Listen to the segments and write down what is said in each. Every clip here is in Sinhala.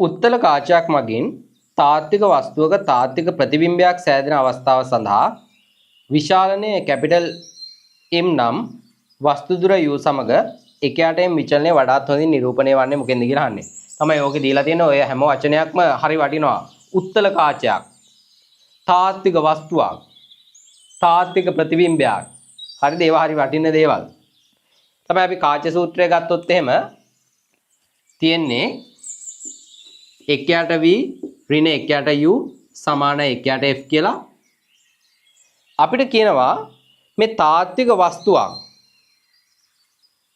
උත්තල කාචයක් මගින් තාත්වික වස්තුවක තාත්වික ප්‍රතිබිම්බයක් සෑදෙන අවස්ථාව සඳහා විශාලනයේ කැපිටල් M නම් වස්තු දුර U සමග එකයට M විචලනය වඩාත් හොඳින් නිරූපණය වන්නේ මොකෙන්ද කියලා අහන්නේ. තමයි ඕකේ දීලා තියෙන ඔය හැම වචනයක්ම හරි වටිනවා. උත්තල කාචයක්, තාත්වික වස්තුවක්, තාත්වික ප්‍රතිබිම්බයක්. හරිද? ඒවා හරි වටින දේවල්. තමයි අපි කාච සූත්‍රය ගත්තොත් එහෙම තියෙන්නේ එකයට V ඍණ එකයට U සමාන එකයට F කියලා. අපිට කියනවා මේ තාත්වික වස්තුවක්.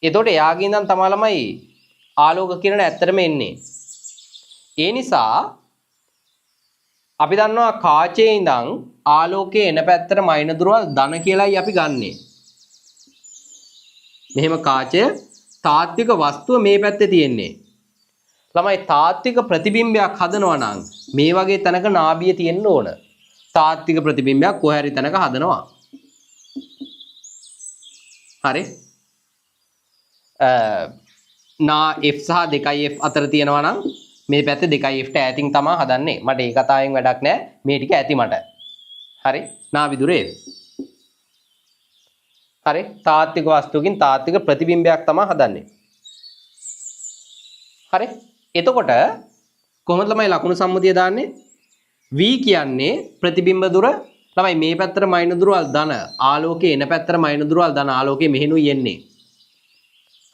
එතකොට එයාගේ ඉඳන් තමයි ළමයි ආලෝක කිරණ ඇත්තටම එන්නේ. ඒ නිසා අපි දන්නවා කාචයේ ඉඳන් ආලෝකයේ එන පැත්තට මයින දුරවල් ධන කියලායි අපි ගන්නෙ. මෙහෙම කාචය තාත්වික වස්තුව මේ පැත්තේ තියෙන්නේ. ළමයි තාත්වික ප්‍රතිබිම්බයක් හදනවා නම් මේ වගේ තැනක නාභිය තියෙන්න ඕන. තාත්වික ප්‍රතිබිම්බයක් කොහේ හරි තැනක හදනවා. හරි. නා F සහ 2F අතර තියෙනවා නම් මේ පැත්තේ 2F ට ඈතින් තමයි හදන්නේ. මට ඒ කතාවෙන් වැඩක් නැහැ. මේ ටික ඇති මට. හරි. නාභි දුරේ. හරි. තාත්වික වස්තුවකින් තාත්වික ප්‍රතිබිම්බයක් තමයි හදන්නේ. හරි. එතකොට කොහොමද ළමයි ලකුණු සම්මුතිය දාන්නේ? V කියන්නේ ප්‍රතිබිම්බ දුර. ළමයි මේ පැත්තට මයින දුරවල් ධන ආලෝකයේ එන පැත්තට මයින දුරවල් ධන ආලෝකයේ මෙහෙනුයි එන්නේ.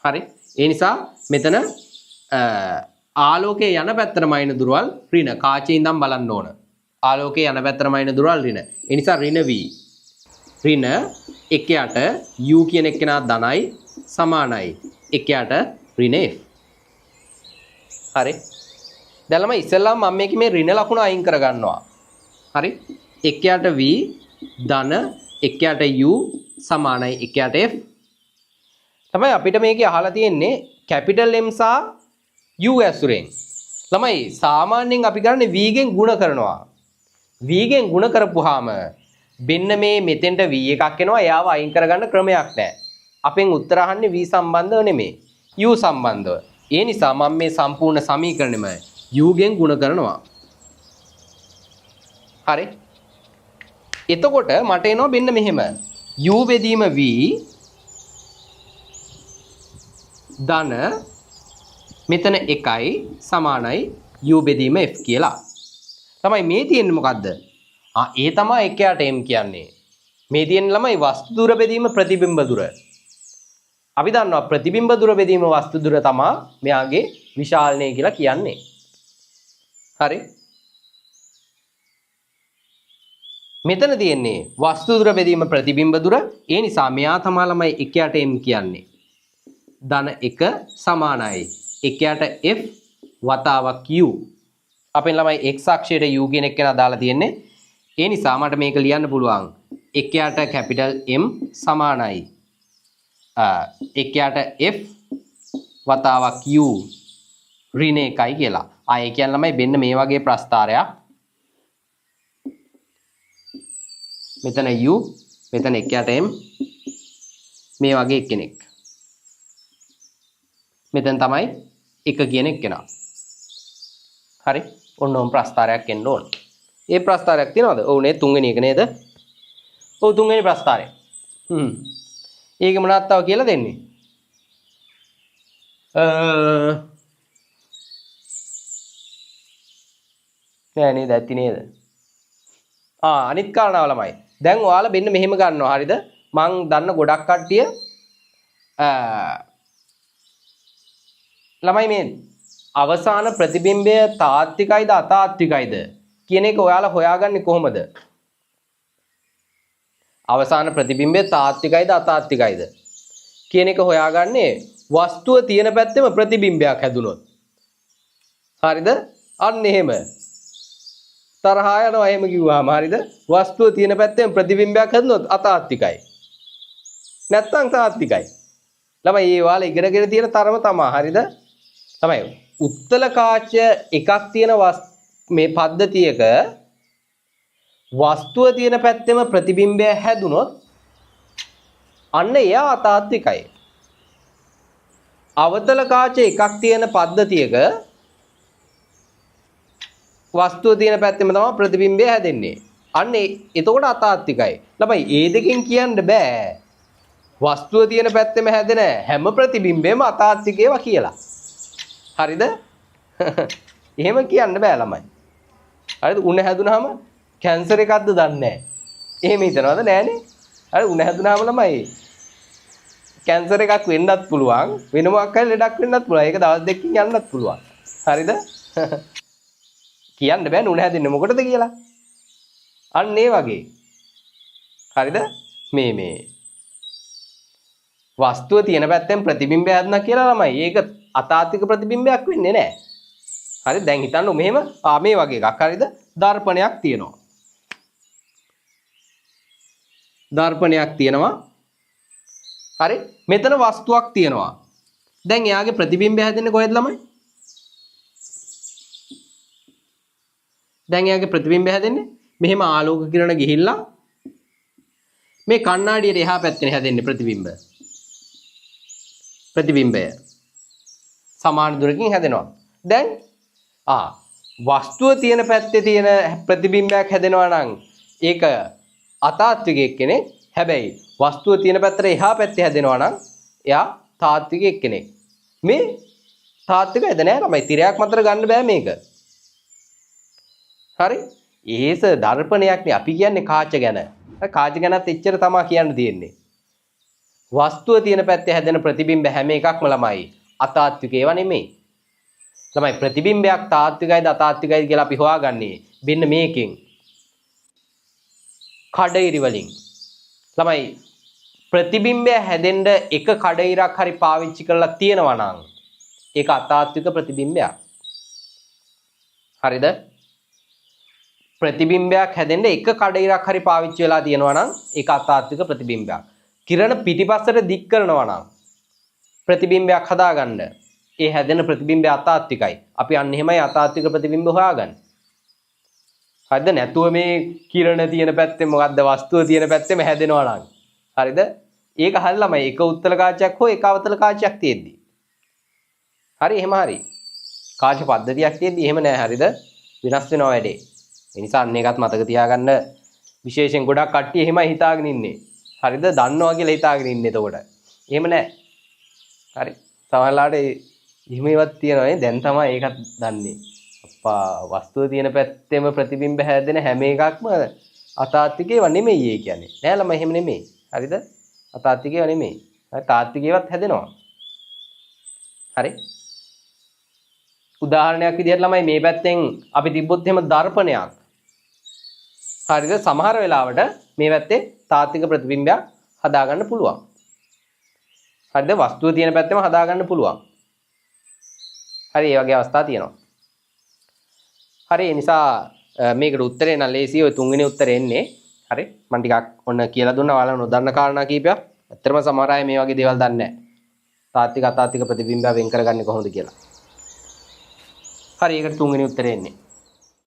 හරි. ඒ නිසා මෙතන ආලෝකයේ යන පැත්තට මයින දුරවල් ඍණ කාචේ ඉඳන් බලන්න ඕන. ආලෝකයේ යන පැත්තට මයින දුරවල් ඍණ. ඒ නිසා ඍණ V. ඍණ එකයට U කියන එක්කෙනා ධනයි සමානයි. එකයට ඍණ F. හරි. දැන් ළමයි ඉස්සෙල්ලාම මම මේකේ මේ ඍණ ලකුණ අයින් කරගන්නවා. හරි. එකයට V ධන එකයට U සමානයි එකයට F. තමයි අපිට මේකේ අහලා තියෙන්නේ කැපිටල් M සහ U ඇසුරෙන්. ළමයි සාමාන්‍යයෙන් අපි කරන්නේ V ගෙන් ಗುಣ කරනවා. V ගෙන් ಗುಣ කරපුවාම මෙන්න මේ මෙතෙන්ට V එකක් එනවා. එයාව අයින් කරගන්න ක්‍රමයක් නැහැ. අපෙන් උත්තර අහන්නේ V සම්බන්ධව නෙමෙයි. U සම්බන්ධව. ඒ නිසා මම මේ සම්පූර්ණ සමීකරණයම U ගෙන් ಗುಣ කරනවා. හරි. එතකොට මට එනවා මෙන්න මෙහෙම. U බෙදීම V ධන මෙතන 1යි සමානයි U බෙදීම F කියලා. තමයි මේ තියෙන්නේ මොකද්ද? ඒ තමයි එකයට M කියන්නේ. මේ තියෙන ළමයි වස්තු දුර බෙදීම ප්‍රතිබිම්බ දුර. අපි දන්නවා ප්‍රතිබිම්බ දුර බෙදීම වස්තු දුර තමයි මෙයාගේ විශාලනය කියලා කියන්නේ. හරි. මෙතන තියෙන්නේ වස්තු දුර බෙදීම ප්‍රතිබිම්බ දුර. ඒ නිසා මෙයා තමයි ළමයි එකයට M කියන්නේ. ධන 1 සමානයි එකයට F වතාවක් U. අපෙන් ළමයි x අක්ෂයට U කියන එක නා දාලා තියෙන්නේ. ඒ නිසා මට මේක ලියන්න පුළුවන් එකයට කැපිටල් M සමානයි එකයට F වතාවක් U ඍණ 1යි කියලා. ඒ කියන්නේ ළමයි මෙන්න මේ වගේ ප්‍රස්ථාරයක්. මෙතන U මෙතන එකයට M මේ වගේ කෙනෙක්. මෙතන තමයි එක කියන එක්කෙනා. හරි. ඔන්න ප්‍රස්ථාරයක් එන්න ඕන. ඒ ප්‍රස්ථාරයක් තියනවද? ඔව් නේ තුන්වෙනි එක නේද? ඔව් තුන්වෙනි ප්‍රස්ථාරය. ඒක මොනවද තව කියලා දෙන්නේ? නෑ නේද? ඇත්ති නේද? අනිත් කාරණාව ළමයි. දැන් ඔයාලා මෙන්න මෙහෙම ගන්නවා. හරිද? මං දන්න ගොඩක් කට්ටිය ළමයි මේ අවසාන ප්‍රතිබිම්බය තාත්විකයිද අතාත්විකයිද කියන එක ඔයාලා හොයාගන්නේ කොහොමද? අවසාන ප්‍රතිබිම්බය තාත්විකයිද අතාත්විකයිද කියන එක හොයාගන්නේ වස්තුව තියෙන පැත්තෙම ප්‍රතිබිම්බයක් හැදුනොත්. හරිද? අන්න එහෙම. තරහා යනවා එහෙම කිව්වම හරිද? වස්තුව තියෙන පැත්තෙම ප්‍රතිබිම්බයක් හැදුනොත් අතාත්විකයි. නැත්තම් තාත්විකයි. ළමයි මේ ඔයාලා ඉගෙනගෙන තියෙන තරම තමයි. හරිද? තමයි උත්තල කාච එකක් තියෙන මේ පද්ධතියක වස්තුව තියෙන පැත්තෙම ප්‍රතිබිම්බය හැදුනොත් අන්න එයා අතාත්විකයි. අවතල කාච එකක් තියෙන පද්ධතියක වස්තුව තියෙන පැත්තෙම තමයි ප්‍රතිබිම්බය හැදෙන්නේ. අන්න එතකොට අතාත්විකයි. ළමයි ඒ දෙකෙන් කියන්න බෑ. වස්තුව තියෙන පැත්තෙම හැදෙන හැම ප්‍රතිබිම්බෙම අතාත්විකේවා කියලා. හරිද? එහෙම කියන්න බෑ ළමයි. හරිද? උණ හැදුනහම කැන්සර් එකක්ද දන්නේ නැහැ. එහෙම හිතනවද? නෑනේ. හරි උණ හැදුනහම ළමයි කැන්සර් එකක් වෙන්නත් පුළුවන්. වෙන මොකක් හරි ලෙඩක් වෙන්නත් පුළුවන්. ඒක දවස් දෙකකින් යන්නත් පුළුවන්. හරිද? කියන්න බෑ උණ හැදෙන්නේ මොකටද කියලා. අන්න ඒ වගේ. හරිද? මේ වස්තුව තියෙන පැත්තෙන් ප්‍රතිබිම්බය හැදෙනවා කියලා ළමයි. ඒක අතාත්වික ප්‍රතිබිම්බයක් වෙන්නේ නැහැ. හරි දැන් හිතන්න මෙහෙම මේ වගේ එකක් හරිද? දර්පණයක් තියෙනවා. දර්පණයක් තියෙනවා. හරි මෙතන වස්තුවක් තියෙනවා. දැන් එයාගේ ප්‍රතිබිම්බය හැදෙන්නේ කොහෙද ළමයි? දැන් එයාගේ ප්‍රතිබිම්බය හැදෙන්නේ මෙහෙම ආලෝක කිරණ ගිහිල්ලා මේ කණ්ණාඩියේ එහා පැත්තේ හැදෙන්නේ ප්‍රතිබිම්බය සමාන දුරකින් හැදෙනවා. දැන් වස්තුව තියෙන පැත්තේ තියෙන ප්‍රතිබිම්බයක් හැදෙනවා නම් ඒක අතාත්විකයෙක් කෙනෙක්. හැබැයි වස්තුව තියෙන පැත්තට එහා පැත්තේ හැදෙනවා නම් එයා තාත්විකයෙක් කෙනෙක්. මේ තාත්විකයිද නෑ ළමයි. තිරයක් මතර ගන්න බෑ මේක. හරි? ඒස දර්පණයක්නේ අපි කියන්නේ කාච ගැන. කාච ගැනත් එච්චර තමයි කියන්න තියෙන්නේ. වස්තුව තියෙන පැත්තේ හැදෙන ප්‍රතිබිම්බ හැම එකක්ම ළමයි අතාත්වික ඒවා නෙමෙයි. ළමයි ප්‍රතිබිම්බයක් තාත්විකයිද අතාත්විකයිද කියලා අපි හොයාගන්නේ මෙන්න මේකෙන්. කඩිරි වලින්. ළමයි ප්‍රතිබිම්බය හැදෙන්න එක කඩිරක් හරි පාවිච්චි කරලා තියෙනවා නම් ඒක අතාත්වික ප්‍රතිබිම්බයක්. හරිද? ප්‍රතිබිම්බයක් හැදෙන්න එක කඩිරක් හරි පාවිච්චි වෙලා තියෙනවා නම් ඒක අතාත්වික ප්‍රතිබිම්බයක්. කිරණ පිටිපස්සට දික් කරනවා නම් ප්‍රතිබිම්බයක් හදාගන්න ඒ හැදෙන ප්‍රතිබිම්බය අතාත්විකයි. අපි අන්න එහෙමයි අතාත්වික ප්‍රතිබිම්බ හොයාගන්නේ. හරිද? නැතුව මේ කිරණ තියෙන පැත්තේ මොකද්ද වස්තුව තියෙන පැත්තේම හැදෙනවා නම්. හරිද? ඒක හරිය ළමයි එක උත්තල කාචයක් හෝ එක අවතල කාචයක් තියෙද්දි. හරි එහෙම හරි. කාච පද්ධතියක් තියෙද්දි එහෙම නෑ. හරිද? විනාශ වෙනවා වැඩේ. ඒ නිසා අන්න ඒකත් මතක තියාගන්න. විශේෂයෙන් ගොඩක් කට්ටිය එහෙමයි හිතාගෙන ඉන්නේ. හරිද? දන්නවා කියලා හිතාගෙන ඉන්නේ එතකොට. එහෙම නෑ. හරි. සමහරලාට එහෙමවත් තියෙනවා නේ. දැන් තමයි ඒකත් දන්නේ. අප්පා වස්තුව තියෙන පැත්තෙම ප්‍රතිබිම්බ හැදෙන හැම එකක්ම අතාත්විකේව නෙමෙයි ඒ කියන්නේ. නෑ ළමයි එහෙම නෙමෙයි. හරිද? අතාත්විකේව නෙමෙයි. හරි තාත්විකේවත් හැදෙනවා. හරි. උදාහරණයක් විදිහට ළමයි මේ පැත්තෙන් අපි තිබ්බොත් එහෙම දර්පණයක්. හරිද? සමහර වෙලාවට මේ පැත්තේ තාත්වික ප්‍රතිබිම්බයක් හදාගන්න පුළුවන්. හරිද? වස්තුව තියෙන පැත්තෙම හදාගන්න පුළුවන්. හරි ඒ වගේ අවස්ථා තියෙනවා. හරි ඒ නිසා මේකට උත්තරේ නම් ලේසියි. ඔය තුන්වෙනි උත්තරේ එන්නේ. හරි මම ටිකක් ඔන්න කියලා දුන්නා ඔයාලා නොදන්න කාරණා කීපයක්. ඇත්තටම සමහර අය මේ වගේ දේවල් දන්නේ නැහැ. තාත්වික අතාත්වික ප්‍රතිබිම්බය වෙන් කරගන්නේ කොහොමද කියලා. හරි ඒකට තුන්වෙනි උත්තරේ එන්නේ.